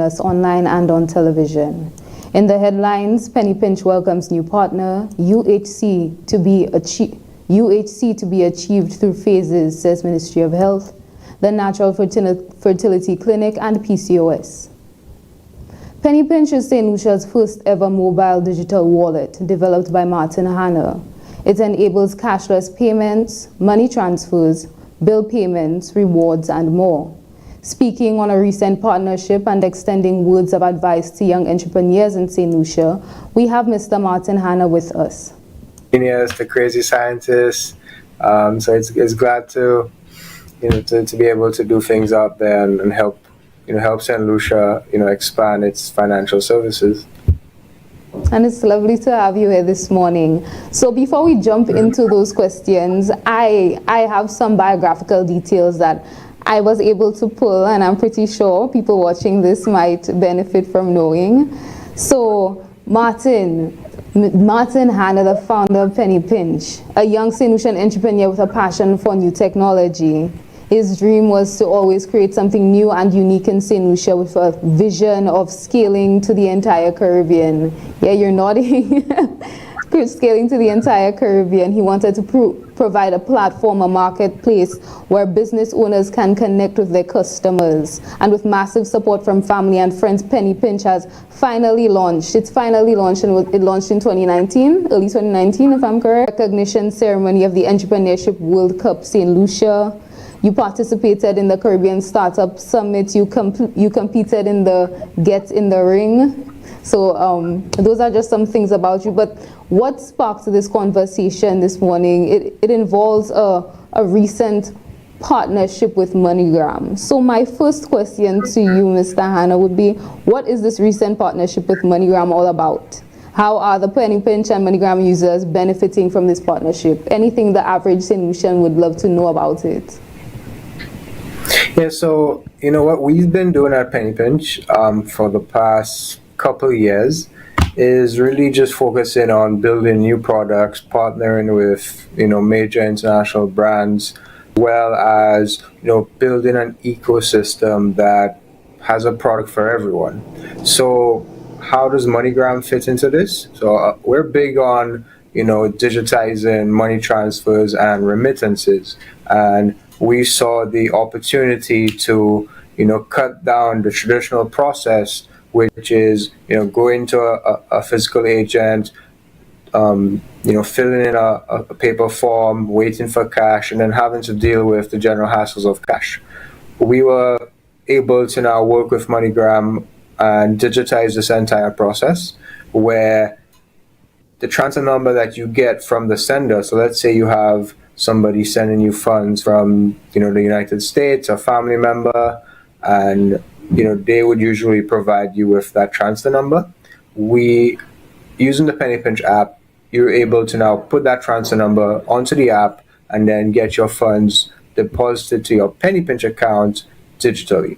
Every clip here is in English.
us online and on television. In the headlines, Penny Pinch welcomes new partner, UHC to be achieved through phases, says Ministry of Health, the Natural Fertility Clinic, and PCOS. Penny Pinch is St. Lucia's first ever mobile digital wallet developed by Martin Hanna. It enables cashless payments, money transfers, bill payments, rewards, and more. Speaking on a recent partnership and extending words of advice to young entrepreneurs in St. Lucia, we have Mr. Martin Hanna with us. Genius, the crazy scientist. So it's glad to be able to do things out there and help St. Lucia expand its financial services. And it's lovely to have you here this morning. So before we jump into those questions, I have some biographical details that I was able to pull, and I'm pretty sure people watching this might benefit from knowing. So Martin Hanna, the founder of Penny Pinch, a young St. Lucian entrepreneur with a passion for new technology. His dream was to always create something new and unique in St. Lucia with a vision of scaling to the entire Caribbean. Yeah, you're nodding. Scaling to the entire Caribbean. He wanted to provide a platform, a marketplace where business owners can connect with their customers. And with massive support from family and friends, Penny Pinch has finally launched. It's finally launched, and it launched in 2019, early 2019 if I'm correct. Recognition ceremony of the Entrepreneurship World Cup St. Lucia. You participated in the Caribbean Startup Summit. You competed in the Get in the Ring. So those are just some things about you. But what sparked this conversation this morning? It involves a recent partnership with MoneyGram. So my first question to you, Mr. Hanna, would be, what is this recent partnership with MoneyGram all about? How are the Penny Pinch and MoneyGram users benefiting from this partnership? Anything the average St. Lucian would love to know about it. Yeah, so what we've been doing at Penny Pinch for the past couple of years is really just focusing on building new products, partnering with major international brands, well as building an ecosystem that has a product for everyone. So how does MoneyGram fit into this? So we're big on digitizing money transfers and remittances, and we saw the opportunity to cut down the traditional process, which is going to a physical agent, filling in a paper form, waiting for cash, and then having to deal with the general hassles of cash. We were able to now work with MoneyGram and digitize this entire process, where the transfer number that you get from the sender, so let's say you have somebody sending you funds from the United States, a family member, and they would usually provide you with that transfer number. Using the Penny Pinch app, you're able to now put that transfer number onto the app and then get your funds deposited to your Penny Pinch account digitally.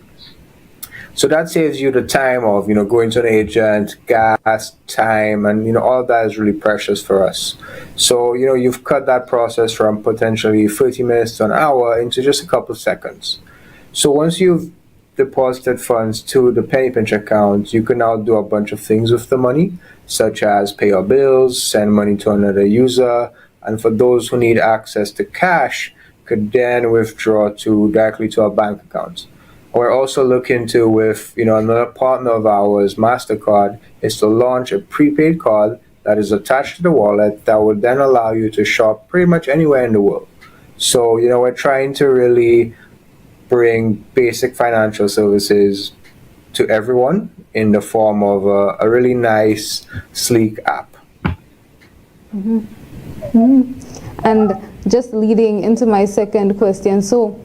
So that saves you the time of going to an agent, gas, time, and all of that is really precious for us. So you've cut that process from potentially 30 minutes to an hour into just a couple of seconds. So once you've deposited funds to the Penny Pinch account, you can now do a bunch of things with the money, such as pay your bills, send money to another user, and for those who need access to cash, could then withdraw directly to a bank account. We're also looking to, with another partner of ours, MasterCard, is to launch a prepaid card that is attached to the wallet that would then allow you to shop pretty much anywhere in the world. So we're trying to really bring basic financial services to everyone in the form of a really nice, sleek app. Mm-hmm. Mm-hmm. And just leading into my second question, so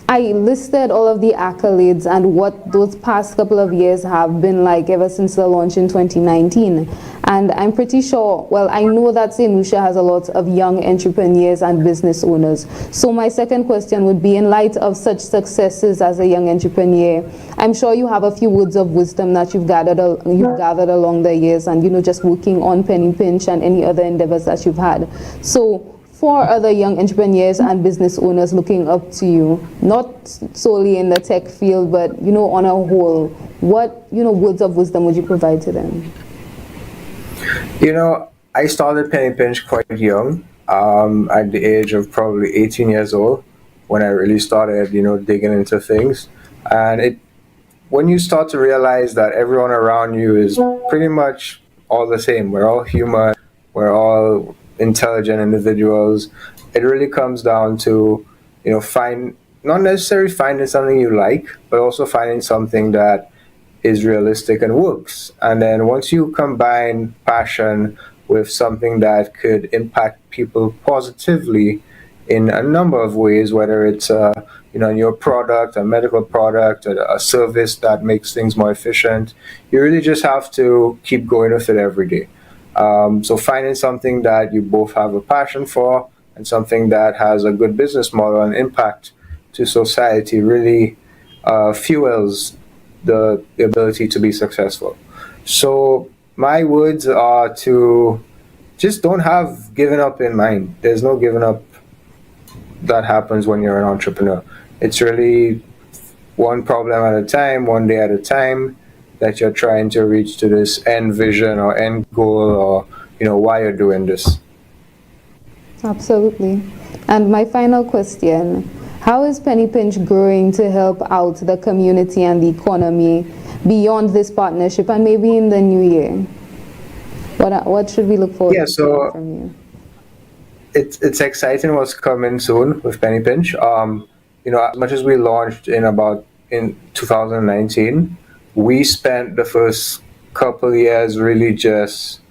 I listed all of the accolades and what those past couple of years have been like ever since the launch in 2019. And I'm pretty sure, well, I know that St. Lucia has a lot of young entrepreneurs and business owners. So my second question would be, in light of such successes as a young entrepreneur, I'm sure you have a few words of wisdom that you've gathered along the years and, just working on Penny Pinch and any other endeavors that you've had. So for other young entrepreneurs and business owners looking up to you, not solely in the tech field, but on a whole, what words of wisdom would you provide to them? I started Penny Pinch quite young, at the age of probably 18 years old, when I really started, digging into things. And when you start to realize that everyone around you is pretty much all the same, we're all human, we're all intelligent individuals. It really comes down to, not necessarily finding something you like, but also finding something that is realistic and works. And then once you combine passion with something that could impact people positively in a number of ways, whether it's your product, a medical product, a service that makes things more efficient, you really just have to keep going with it every day. So finding something that you both have a passion for and something that has a good business model and impact to society really fuels the ability to be successful. So my words are to just don't have giving up in mind. There's no giving up that happens when you're an entrepreneur. It's really one problem at a time, one day at a time, that you're trying to reach to this end vision or end goal, or why you're doing this. Absolutely. And my final question, how is Penny Pinch growing to help out the community and the economy beyond this partnership and maybe in the new year? What should we look forward to from you? It's exciting what's coming soon with Penny Pinch. As much as we launched in 2019, we spent the first couple of years really just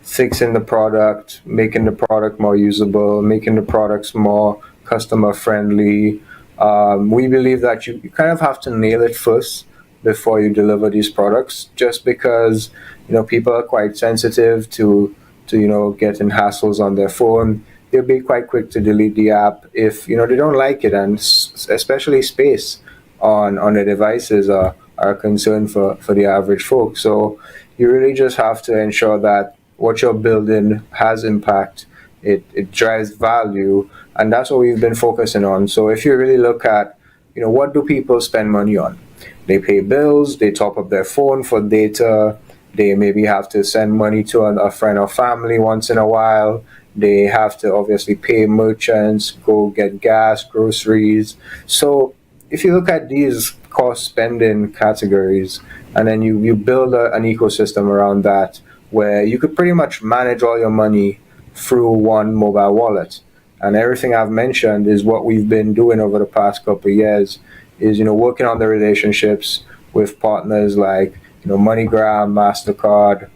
fixing the product, making the product more usable, making the products more customer friendly. We believe that you kind of have to nail it first before you deliver these products, just because people are quite sensitive to getting hassles on their phone. They'll be quite quick to delete the app if they don't like it, and especially space on their devices are a concern for the average folk. So you really just have to ensure that what you're building has impact, it drives value, and that's what we've been focusing on. So if you really look at what do people spend money on, they pay bills, they top up their phone for data, they maybe have to send money to a friend or family once in a while. They have to obviously pay merchants, go get gas, groceries. So if you look at these cost spending categories, and then you build an ecosystem around that where you could pretty much manage all your money through one mobile wallet. And everything I've mentioned is what we've been doing over the past couple of years, is working on the relationships with partners like MoneyGram, MasterCard,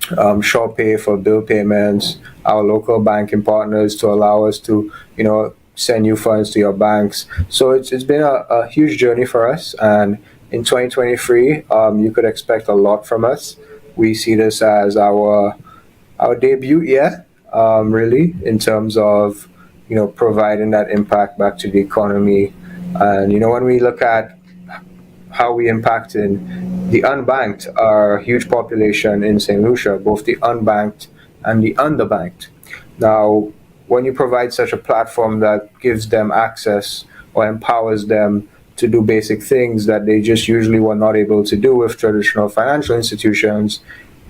SurePay for bill payments, our local banking partners to allow us to send you funds to your banks. So it's been a huge journey for us, and in 2023 you could expect a lot from us. We see this as our debut year, really, in terms of providing that impact back to the economy. And when we look at how we impact in the unbanked, our huge population in St. Lucia, both the unbanked and the underbanked. Now, when you provide such a platform that gives them access or empowers them to do basic things that they just usually were not able to do with traditional financial institutions,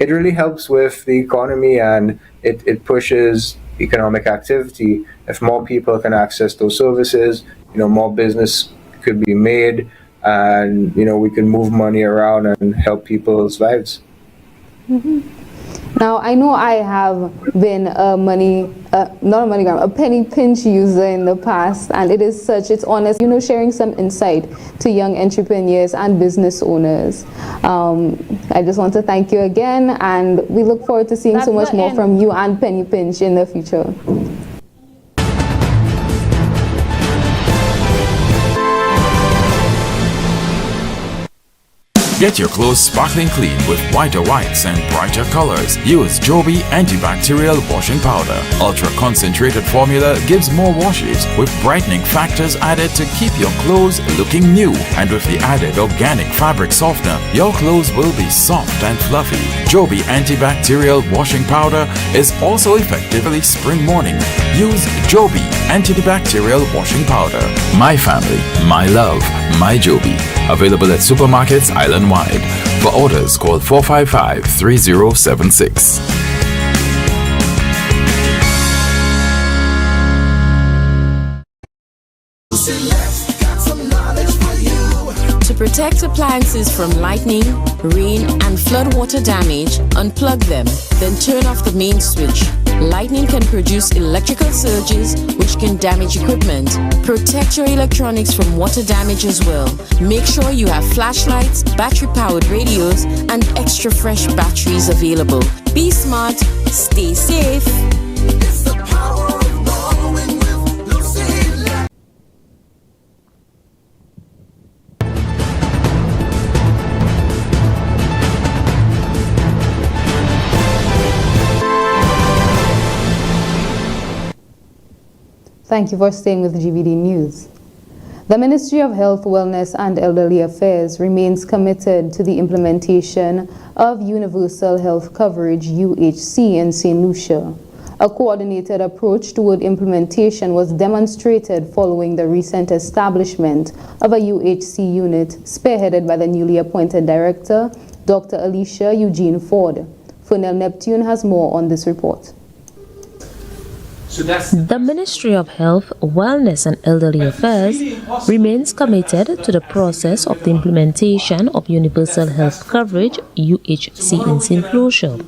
it really helps with the economy, and it pushes economic activity. If more people can access those services, more business could be made, and we can move money around and help people's lives. Mm-hmm. Now, I know I have been a Penny Pinch user in the past, and it's honest, sharing some insight to young entrepreneurs and business owners. I just want to thank you again, and we look forward to seeing so much more from you and Penny Pinch in the future. Get your clothes sparkling clean with whiter whites and brighter colors. Use Joby antibacterial washing powder. Ultra concentrated formula gives more washes with brightening factors added to keep your clothes looking new. And with the added organic fabric softener, your clothes will be soft and fluffy. Joby antibacterial washing powder is also effectively spring morning. Use Joby antibacterial washing powder. My family, my love, my Joby. Available at supermarkets island-wide. For orders, call 455-3076. To protect appliances from lightning, rain, and floodwater damage, unplug them, then turn off the main switch. Lightning can produce electrical surges which can damage equipment. Protect your electronics from water damage as well. Make sure you have flashlights, battery-powered radios, and extra fresh batteries available. Be smart, stay safe. It's the power of knowing with Lucy. Thank you for staying with GVD News. The Ministry of Health, Wellness and Elderly Affairs remains committed to the implementation of Universal Health Coverage UHC in St. Lucia. A coordinated approach toward implementation was demonstrated following the recent establishment of a UHC unit spearheaded by the newly appointed director, Dr. Alicia Eugene Ford. Fernell Neptune has more on this report. The Ministry of Health, Wellness and Elderly Affairs remains committed to the process of the implementation of Universal Health Coverage UHC in St. Lucia.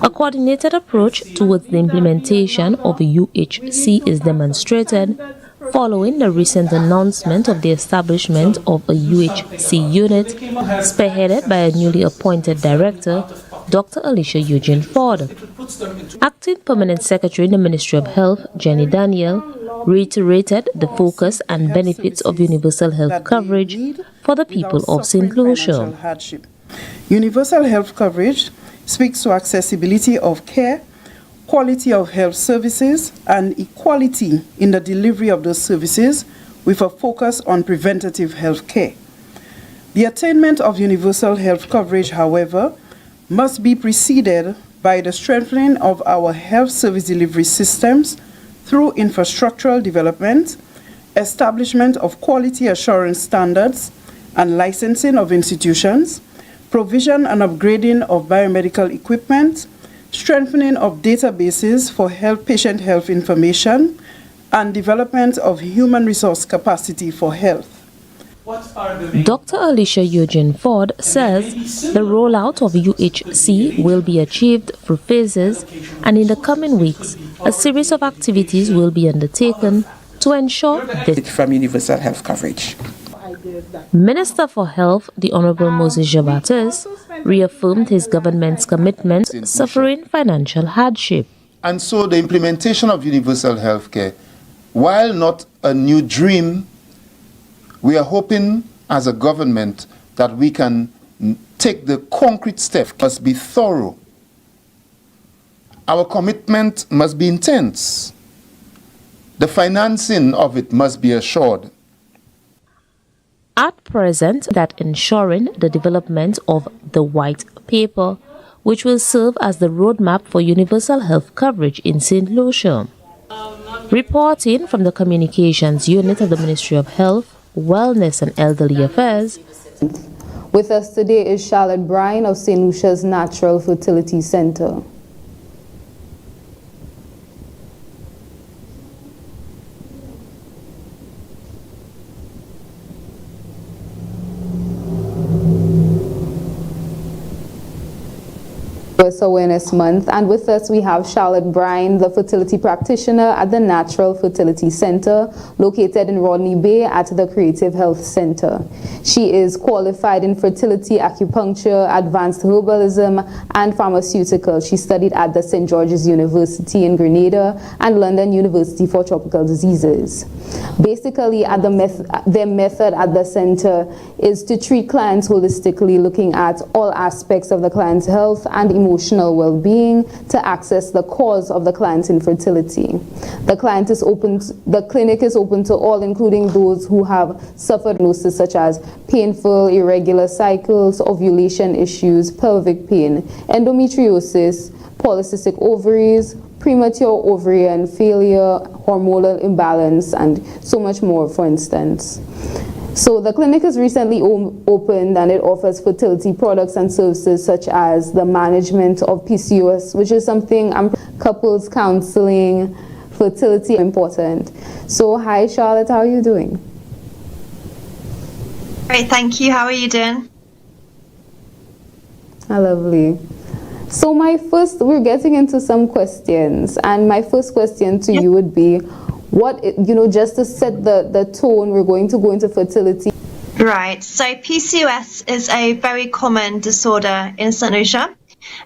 A coordinated approach towards the implementation of UHC is demonstrated following the recent announcement of the establishment of a UHC unit spearheaded by a newly appointed director, Dr. Alicia Eugene Ford. Acting Permanent Secretary in the Ministry of Health, Jenny Daniel, reiterated the focus and benefits of universal health coverage for the people of St. Lucia. Universal health coverage speaks to accessibility of care, quality of health services, and equality in the delivery of those services with a focus on preventative health care. The attainment of universal health coverage, however, must be preceded by the strengthening of our health service delivery systems through infrastructural development, establishment of quality assurance standards and licensing of institutions, provision and upgrading of biomedical equipment, strengthening of databases for patient health information, and development of human resource capacity for health. Dr. Alicia Eugene Ford says the rollout of UHC will be achieved through phases, and in the coming weeks, a series of activities will be undertaken to ensure this. From universal health coverage. Minister for Health, the Honorable Moses Jabatis, reaffirmed his government's commitment suffering financial hardship. And so the implementation of universal health care, while not a new dream, we are hoping as a government that we can take the concrete step. It must be thorough. Our commitment must be intense. The financing of it must be assured. At present, that ensuring the development of the white paper, which will serve as the roadmap for universal health coverage in St. Lucia. Reporting from the Communications Unit of the Ministry of Health, Wellness and Elderly Affairs. With us today is Charlotte Bryan of St. Lucia's Natural Fertility Center. PCOS Awareness Month, and with us we have Charlotte Bryan, the fertility practitioner at the Natural Fertility Center, located in Rodney Bay at the Creative Health Center. She is qualified in fertility, acupuncture, advanced herbalism, and pharmaceutical. She studied at the St. George's University in Grenada and London University for Tropical Diseases. Basically, at their method at the center is to treat clients holistically, looking at all aspects of the client's health and emotional well-being to access the cause of the client's infertility. The clinic is open to all, including those who have suffered diagnoses such as painful, irregular cycles, ovulation issues, pelvic pain, endometriosis, polycystic ovaries, premature ovarian failure, hormonal imbalance, and so much more, for instance. So the clinic is recently opened, and it offers fertility products and services such as the management of PCOS, which is something couples counseling, fertility important. So hi Charlotte, how are you doing? Great, thank you. How are you doing? Lovely. So we're getting into some questions, and my first question to you would be, just to set the tone, we're going to go into fertility. Right, so PCOS is a very common disorder in St. Lucia.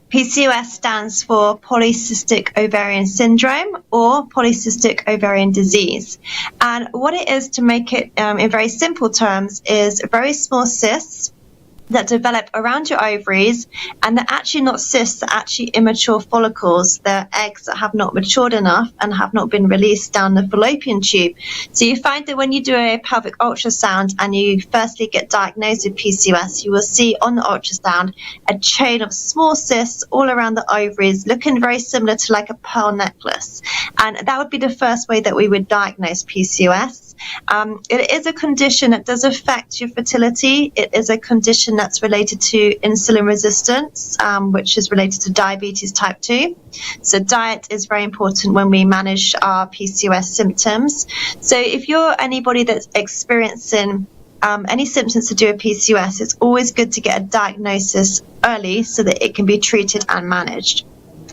PCOS stands for polycystic ovarian syndrome or polycystic ovarian disease. And what it is, to make it in very simple terms, is very small cysts that develop around your ovaries, and they're actually not cysts, they're actually immature follicles. They're eggs that have not matured enough and have not been released down the fallopian tube. So you find that when you do a pelvic ultrasound and you firstly get diagnosed with PCOS, you will see on the ultrasound a chain of small cysts all around the ovaries, looking very similar to like a pearl necklace. And that would be the first way that we would diagnose PCOS. It is a condition that does affect your fertility. It is a condition that's related to insulin resistance, which is related to diabetes type 2. So diet is very important when we manage our PCOS symptoms. So if you're anybody that's experiencing any symptoms to do with PCOS, it's always good to get a diagnosis early so that it can be treated and managed.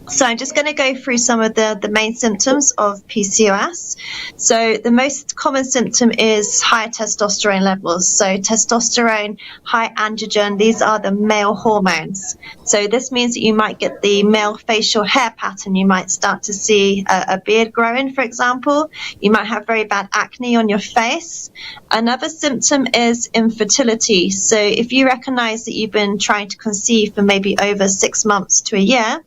So I'm just going to go through some of the main symptoms of PCOS. So the most common symptom is higher testosterone levels. So testosterone, high androgen, these are the male hormones. So this means that you might get the male facial hair pattern. You might start to see a beard growing, for example. You might have very bad acne on your face. Another symptom is infertility. So if you recognize that you've been trying to conceive for maybe over 6 months to a year,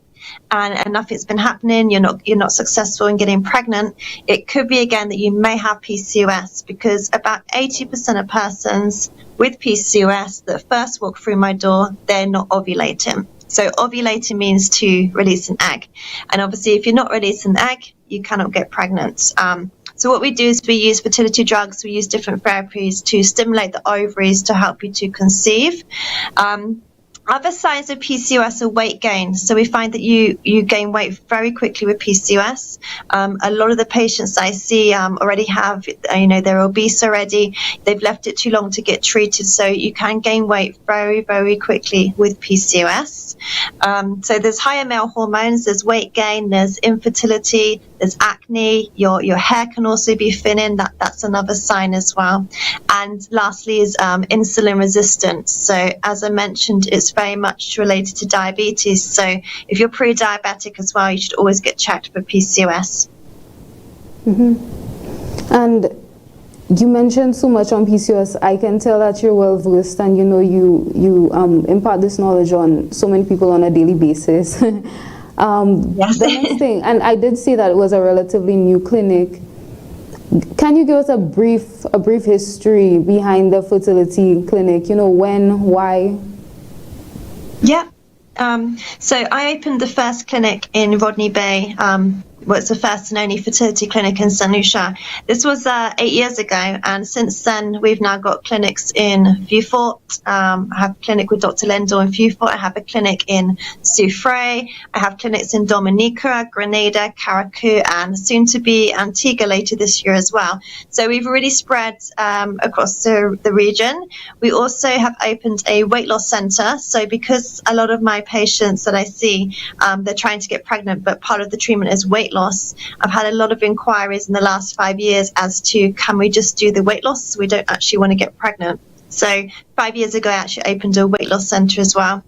and nothing's been happening, you're not successful in getting pregnant, it could be again that you may have PCOS, because about 80% of persons with PCOS that first walk through my door, they're not ovulating. So ovulating means to release an egg, and obviously if you're not releasing the egg, you cannot get pregnant. So what we do is we use fertility drugs, we use different therapies to stimulate the ovaries to help you to conceive. Other signs of PCOS are weight gain. So we find that you gain weight very quickly with PCOS. A lot of the patients I see already have, they're obese already. They've left it too long to get treated. So you can gain weight very, very quickly with PCOS. So there's higher male hormones, there's weight gain, there's infertility, there's acne. Your hair can also be thinning. That's another sign as well. And lastly is insulin resistance. So as I mentioned, it's very much related to diabetes. So if you're pre-diabetic as well, you should always get checked for PCOS. Mm-hmm. And you mentioned so much on PCOS. I can tell that you're well versed, and you impart this knowledge on so many people on a daily basis. Yes. The next thing, and I did say that it was a relatively new clinic. Can you give us a brief history behind the fertility clinic? When, why? Yeah. So I opened the first clinic in Rodney Bay it's the first and only fertility clinic in St. Lucia. This was 8 years ago, and since then we've now got clinics in Vieux-Fort. I have a clinic with Dr. Lendor in Vieux-Fort. I have a clinic in Soufrière. I have clinics in Dominica, Grenada, Carriacou, and soon to be Antigua later this year as well. So we've really spread across the region. We also have opened a weight loss centre. So because a lot of my patients that I see, they're trying to get pregnant, but part of the treatment is weight loss. I've had a lot of inquiries in the last 5 years as to, can we just do the weight loss? We don't actually want to get pregnant. So 5 years ago, I actually opened a weight loss centre as well.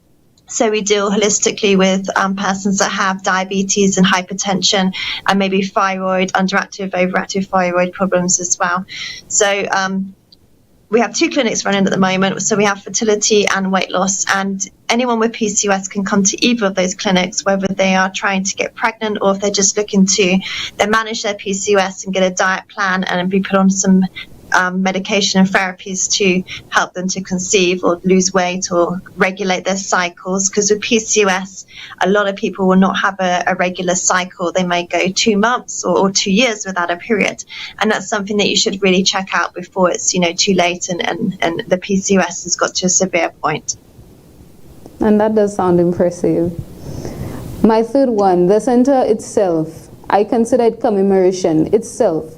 So we deal holistically with persons that have diabetes and hypertension and maybe thyroid, underactive, overactive thyroid problems as well. So we have 2 clinics running at the moment. So we have fertility and weight loss, and anyone with PCOS can come to either of those clinics, whether they are trying to get pregnant or if they're just looking to manage their PCOS and get a diet plan and be put on some medication and therapies to help them to conceive or lose weight or regulate their cycles. Because with PCOS, a lot of people will not have a regular cycle. They may go 2 months or 2 years without a period, and that's something that you should really check out before it's too late and the PCOS has got to a severe point. And that does sound impressive. My third one, the center itself, I consider it commemoration itself.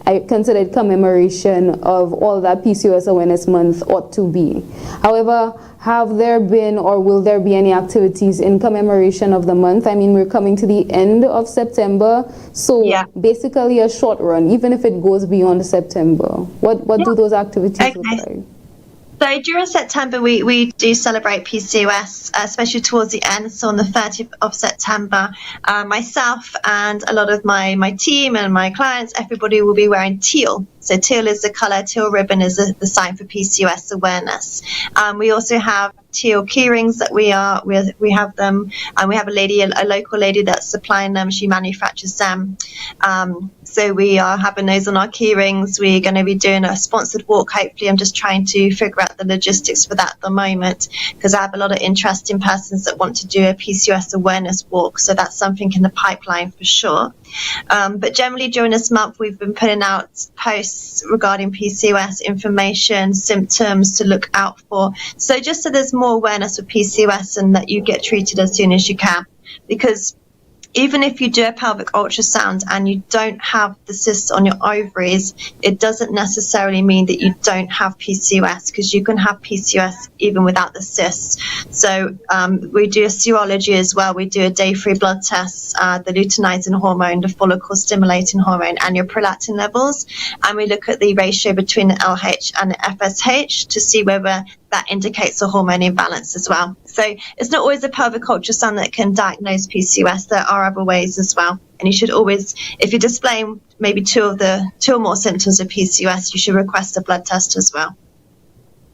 I consider it commemoration of all that PCOS Awareness Month ought to be. However, have there been or will there be any activities in commemoration of the month? I mean, we're coming to the end of September, so basically a short run, even if it goes beyond September. What do those activities look like? So during September, we do celebrate PCOS, especially towards the end. So on the 30th of September, myself and a lot of my team and my clients, everybody will be wearing teal. So teal is the colour, teal ribbon is the sign for PCOS awareness. We also have teal key rings that we have them, and we have a local lady that's supplying them. She manufactures them. So we are having those on our key rings. We're going to be doing a sponsored walk. Hopefully, I'm just trying to figure out the logistics for that at the moment, because I have a lot of interest in persons that want to do a PCOS awareness walk. So that's something in the pipeline for sure. But generally during this month, we've been putting out posts regarding PCOS information, symptoms to look out for. So just so there's more awareness of PCOS and that you get treated as soon as you can. Because even if you do a pelvic ultrasound and you don't have the cysts on your ovaries, it doesn't necessarily mean that you don't have PCOS, because you can have PCOS even without the cysts. So we do a serology as well. We do a day-3 blood test, the luteinizing hormone, the follicle-stimulating hormone, and your prolactin levels. And we look at the ratio between the LH and the FSH to see whether that indicates a hormone imbalance as well. So it's not always a pelvic ultrasound that can diagnose PCOS. There are other ways as well. And you should always, if you're displaying maybe two or more symptoms of PCOS, you should request a blood test as well.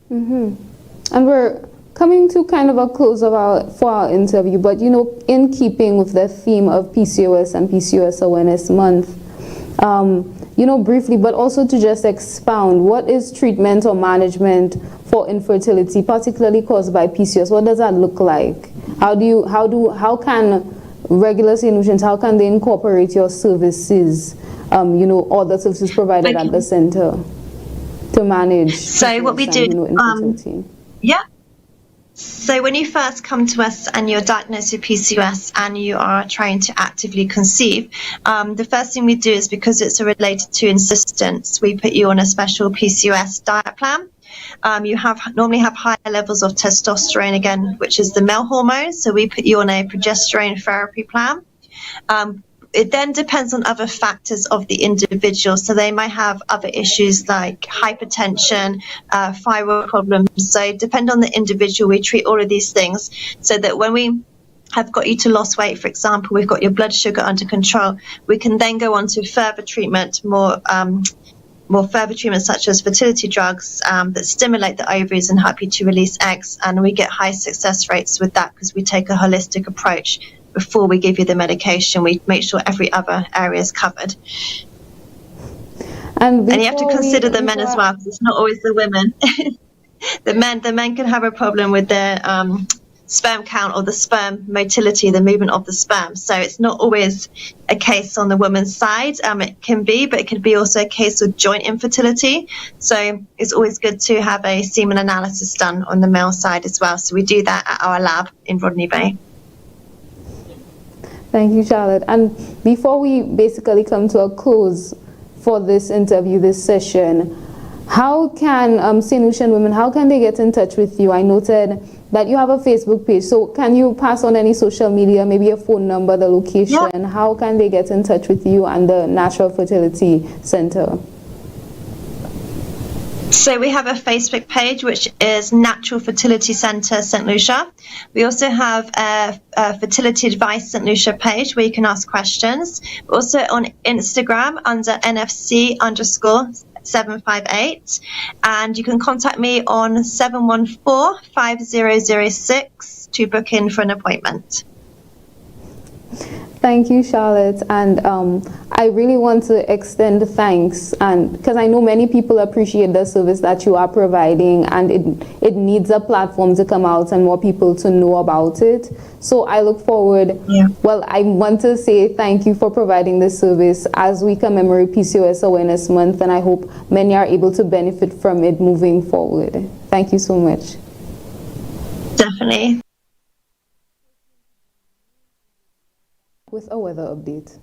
And we're coming to kind of a close of our interview, but in keeping with the theme of PCOS and PCOS Awareness Month, briefly, but also to just expound, what is treatment or management for infertility, particularly caused by PCOS? What does that look like? How can regular solutions, how can they incorporate your services, all the services provided at the center to manage? So what we do, infertility? So when you first come to us and you're diagnosed with PCOS and you are trying to actively conceive, the first thing we do is, because it's related to insistence, we put you on a special PCOS diet plan. You normally have higher levels of testosterone, again, which is the male hormone. So we put you on a progesterone therapy plan. It then depends on other factors of the individual. So they might have other issues like hypertension, thyroid problems. So depend on the individual. We treat all of these things so that when we have got you to lose weight, for example, we've got your blood sugar under control, we can then go on to further treatment, more further treatments such as fertility drugs that stimulate the ovaries and help you to release eggs. And we get high success rates with that because we take a holistic approach. Before we give you the medication, we make sure every other area is covered. And you have to consider the men as well, because it's not always the women. The men can have a problem with their sperm count or the sperm motility, the movement of the sperm. So it's not always a case on the woman's side. It can be, but it could be also a case of joint infertility. So it's always good to have a semen analysis done on the male side as well. So we do that at our lab in Rodney Bay. Thank you, Charlotte. And before we basically come to a close for this interview, this session, how can St. Lucian women, how can they get in touch with you? I noted that you have a Facebook page. So can you pass on any social media, maybe a phone number, the location? Yeah. How can they get in touch with you and the Natural Fertility Center? So we have a Facebook page, which is Natural Fertility Centre St. Lucia. We also have a Fertility Advice St. Lucia page where you can ask questions. We're also on Instagram under NFC_758. And you can contact me on 714-5006 to book in for an appointment. Thank you, Charlotte, and I really want to extend thanks, and because I know many people appreciate the service that you are providing, and it needs a platform to come out and more people to know about it. So I look forward. Yeah. Well, I want to say thank you for providing this service as we commemorate PCOS Awareness Month, and I hope many are able to benefit from it moving forward. Thank you so much. Definitely. With a weather update.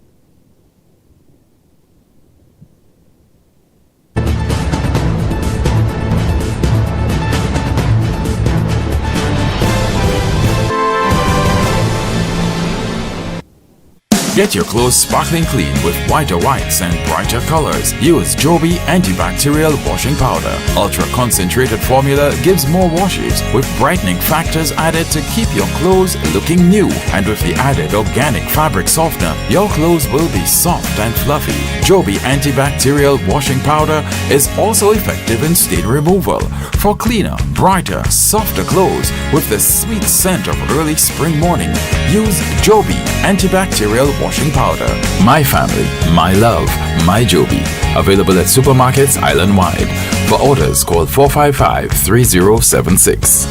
Get your clothes sparkling clean with whiter whites and brighter colors. Use Joby antibacterial washing powder. Ultra concentrated formula gives more washes with brightening factors added to keep your clothes looking new. And with the added organic fabric softener, your clothes will be soft and fluffy. Joby antibacterial washing powder is also effective in stain removal for cleaner, brighter, softer clothes with the sweet scent of early spring morning. Use Joby antibacterial washing powder. My family, my love, my Joby. Available at supermarkets island-wide. For orders, call 455-3076.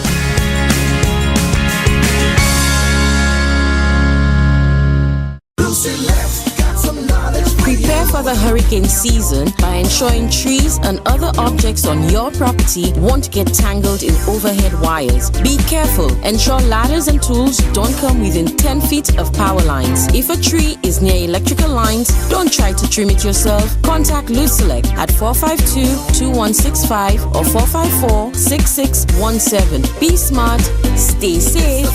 Prepare for the hurricane season by ensuring trees and other objects on your property won't get tangled in overhead wires. Be careful. Ensure ladders and tools don't come within 10 feet of power lines. If a tree is near electrical lines, don't try to trim it yourself. Contact Lucelec at 452-2165 or 454-6617. Be smart, stay safe.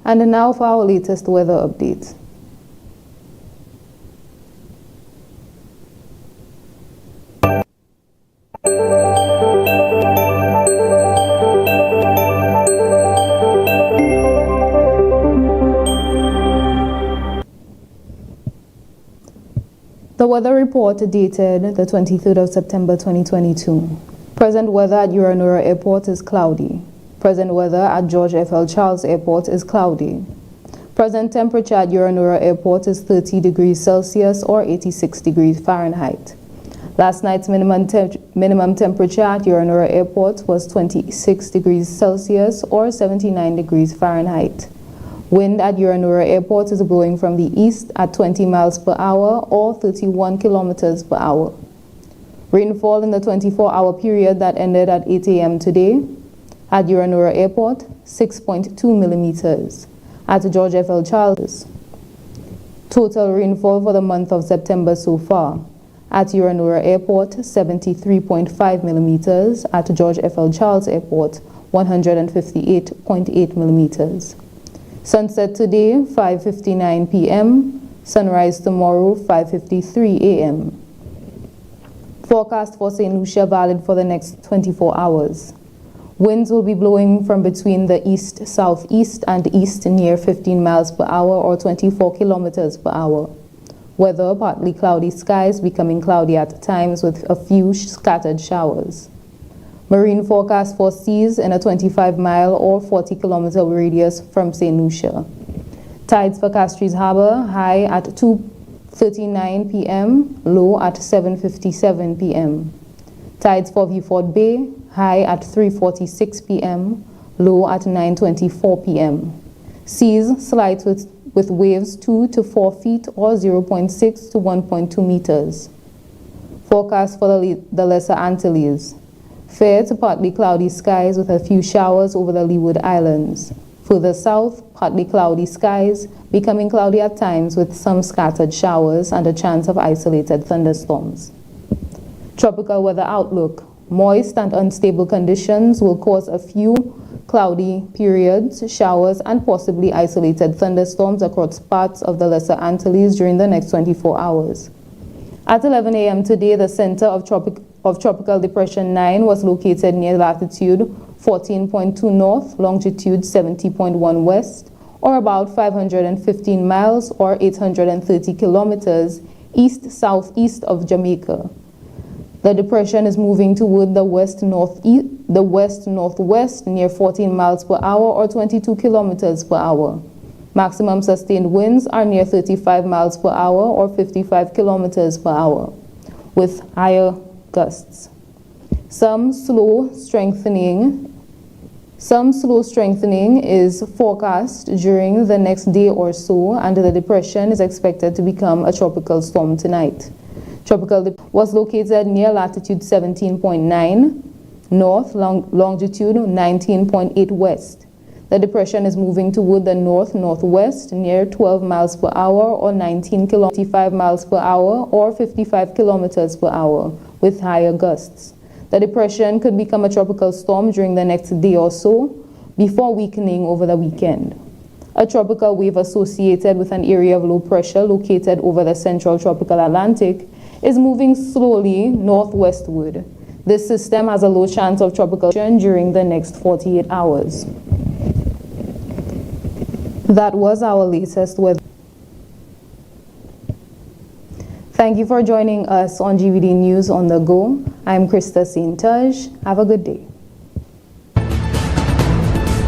And now for our latest weather update. The weather report dated the 23rd of September 2022. Present weather at Uranura Airport is cloudy. Present weather at George F.L. Charles Airport is cloudy. Present temperature at Uranura Airport is 30 degrees Celsius or 86 degrees Fahrenheit. Last night's minimum temperature at Uranura Airport was 26 degrees Celsius or 79 degrees Fahrenheit. Wind at Uranura Airport is blowing from the east at 20 miles per hour or 31 kilometers per hour. Rainfall in the 24-hour period that ended at 8 a.m. today. At Uranura Airport, 6.2 millimeters. At George F.L. Charles. Total rainfall for the month of September so far. At Uranura Airport, 73.5 millimeters. At George F.L. Charles Airport, 158.8 millimeters. Sunset today, 5:59 p.m. Sunrise tomorrow, 5:53 a.m. Forecast for St. Lucia valid for the next 24 hours. Winds will be blowing from between the east-southeast and east near 15 miles per hour or 24 kilometers per hour. Weather, partly cloudy skies, becoming cloudy at times with a few scattered showers. Marine forecast for seas in a 25-mile or 40-kilometer radius from St. Lucia. Tides for Castries Harbour, high at 2:39 p.m., low at 7:57 p.m. Tides for Vieux Bay, high at 3:46 p.m., low at 9:24 p.m. Seas slight with waves 2 to 4 feet or 0.6 to 1.2 meters. Forecast for the Lesser Antilles. Fair to partly cloudy skies with a few showers over the Leeward Islands. Further south, partly cloudy skies, becoming cloudy at times with some scattered showers and a chance of isolated thunderstorms. Tropical weather outlook. Moist and unstable conditions will cause a few cloudy periods, showers, and possibly isolated thunderstorms across parts of the Lesser Antilles during the next 24 hours. At 11 a.m. today, the center of Tropical Depression 9 was located near latitude 14.2 north, longitude 70.1 west, or about 515 miles or 830 kilometers east-southeast of Jamaica. The depression is moving toward the west-northwest near 14 miles per hour or 22 kilometers per hour. Maximum sustained winds are near 35 miles per hour or 55 kilometers per hour, with higher gusts. Some slow strengthening is forecast during the next day or so, and the depression is expected to become a tropical storm tonight. Tropical was located near latitude 17.9 north, longitude 19.8 west. The depression is moving toward the north-northwest near 12 miles per hour or 95 miles per hour or 55 kilometers per hour, with higher gusts. The depression could become a tropical storm during the next day or so, before weakening over the weekend. A tropical wave associated with an area of low pressure located over the central tropical Atlantic is moving slowly northwestward. This system has a low chance of tropical during the next 48 hours. That was our latest weather. Thank you for joining us on GVD News on the Go. I'm Krista St. Have a good day.